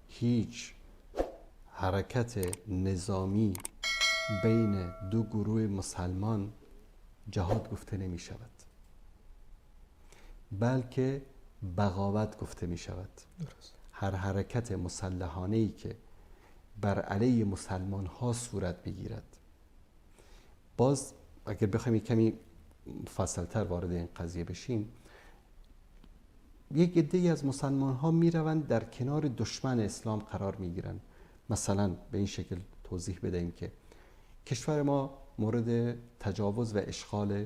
هیچ حرکت نظامی بین دو گروه مسلمان جهاد گفته نمی شود، بلکه بغاوت گفته می شود. هر حرکت مسلحانه‌ای که بر علیه مسلمان ها صورت بگیرد. باز اگر بخوایم کمی مفصل‌تر وارد این قضیه بشیم، یک عده‌ای از مسلمان ها می روند در کنار دشمن اسلام قرار می گیرند. مثلا به این شکل توضیح بدهیم که کشور ما مورد تجاوز و اشغال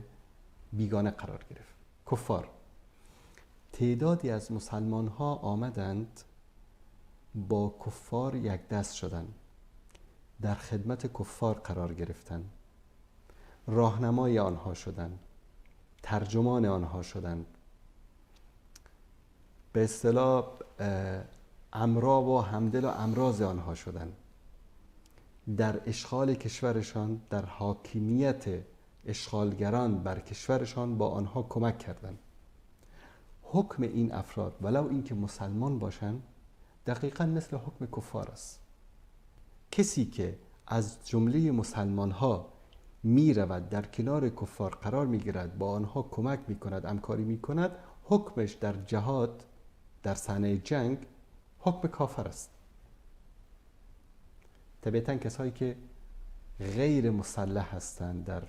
بیگانه قرار گرفت. کفار، تعدادی از مسلمان ها آمدند با کفار یک دست شدند، در خدمت کفار قرار گرفتند، راهنمای آنها شدند، ترجمان آنها شدند، به اصطلاح امرا و همدل و امراض آنها شدند، در اشغال کشورشان، در حاکمیت اشغالگران بر کشورشان با آنها کمک کردند. حکم این افراد ولو اینکه مسلمان باشند دقیقاً مثل حکم کفار است. کسی که از جمله مسلمان ها می رود در کنار کفار قرار می گیرد، با آنها کمک می کند، همکاری می کند، حکمش در جهاد، در صحنه جنگ حکم کافر است. طبیعتاً کسایی که غیر مسلح هستند در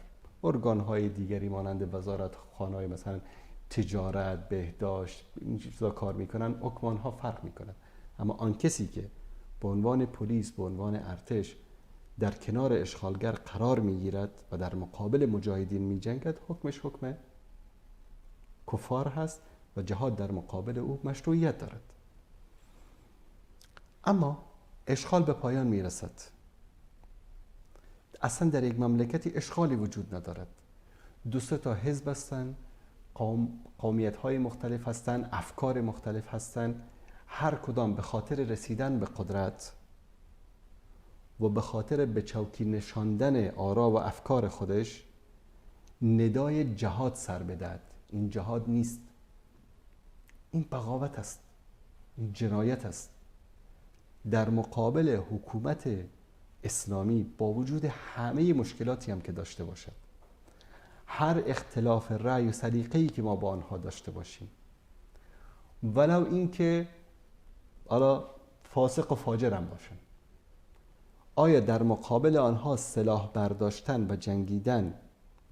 ارگان‌های دیگری مانند وزارت خانه‌های مثلا تجارت، بهداشت، این چیزا کار میکنن، حکم آنها فرق میکنه. اما آن کسی که به عنوان پلیس، به عنوان ارتش در کنار اشغالگر قرار میگیرد و در مقابل مجاهدین میجنگد، حکمش حکم کفار هست و جهاد در مقابل او مشروعیت دارد. اما اشغال به پایان میرسد. اصلا در یک مملکتی اشغالی وجود ندارد. دو سه تا حزب هستند، قومیت‌های مختلف هستند، افکار مختلف هستند، هر کدام به خاطر رسیدن به قدرت و به خاطر به چوکی نشاندن آرا و افکار خودش ندای جهاد سر بدهد. این جهاد نیست، این بغاوت است، این جنایت است. در مقابل حکومت اسلامی با وجود همه مشکلاتی هم که داشته باشد، هر اختلاف رأی و سلیقه‌ای که ما با آنها داشته باشیم، ولو این که حالا فاسق و فاجر هم باشن، آیا در مقابل آنها سلاح برداشتن و جنگیدن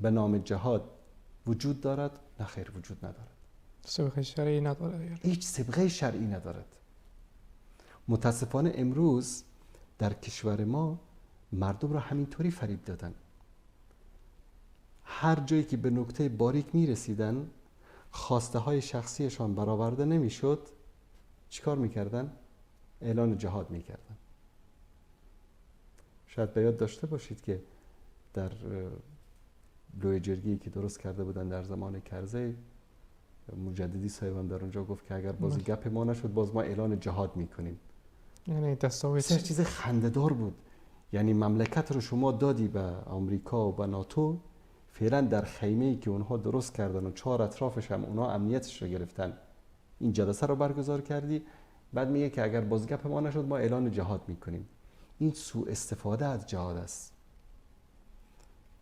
به نام جهاد وجود دارد؟ نه خیر، وجود ندارد. سابقه شرعی ندارد. هیچ سابقه شرعی ندارد. متاسفانه امروز در کشور ما مردم را همینطوری فریب دادن. هر جایی که به نقطه باریک میرسیدن، خواسته های شخصیشان برآورده نمیشد، چیکار میکردن؟ اعلان جهاد میکردن. شاید به یاد داشته باشید که در لوی جرگی که درست کرده بودن در زمان کرزی، مجددی صاحبم در اونجا گفت که اگر بازی گپ ما نشد، باز ما اعلان جهاد میکنیم. یعنی دستاویز سر چیز خنده‌دار بود. یعنی مملکت رو شما دادی به آمریکا و به ناتو، فعلا در خیمه‌ای که اونها درست کردن و 4 اطرافش هم اونها امنیتش رو گرفتن، این جلسه رو برگزار کردی، بعد میگه که اگر باز گپ ما نشد ما اعلان جهاد میکنیم. این سوء استفاده از جهاد است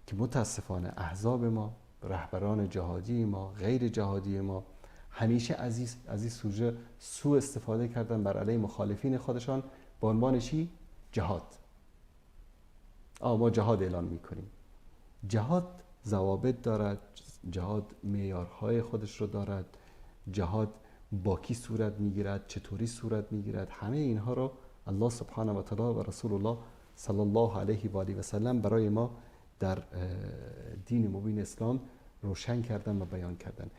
که متاسفانه احزاب ما، رهبران جهادی ما، غیر جهادی ما همیشه از این سوژه سوء استفاده کردن بر علیه مخالفین خودشان به عنوان چی؟ جهاد. ما جهاد اعلان میکنیم. جهاد ضوابط دارد، جهاد معیارهای خودش رو دارد، جهاد با کی صورت میگیرد، چطوری صورت میگیرد، همه اینها رو الله سبحانه و تعالی و رسول الله صلی الله علیه و آله و سلم برای ما در دین مبین اسلام روشن کردن و بیان کردن.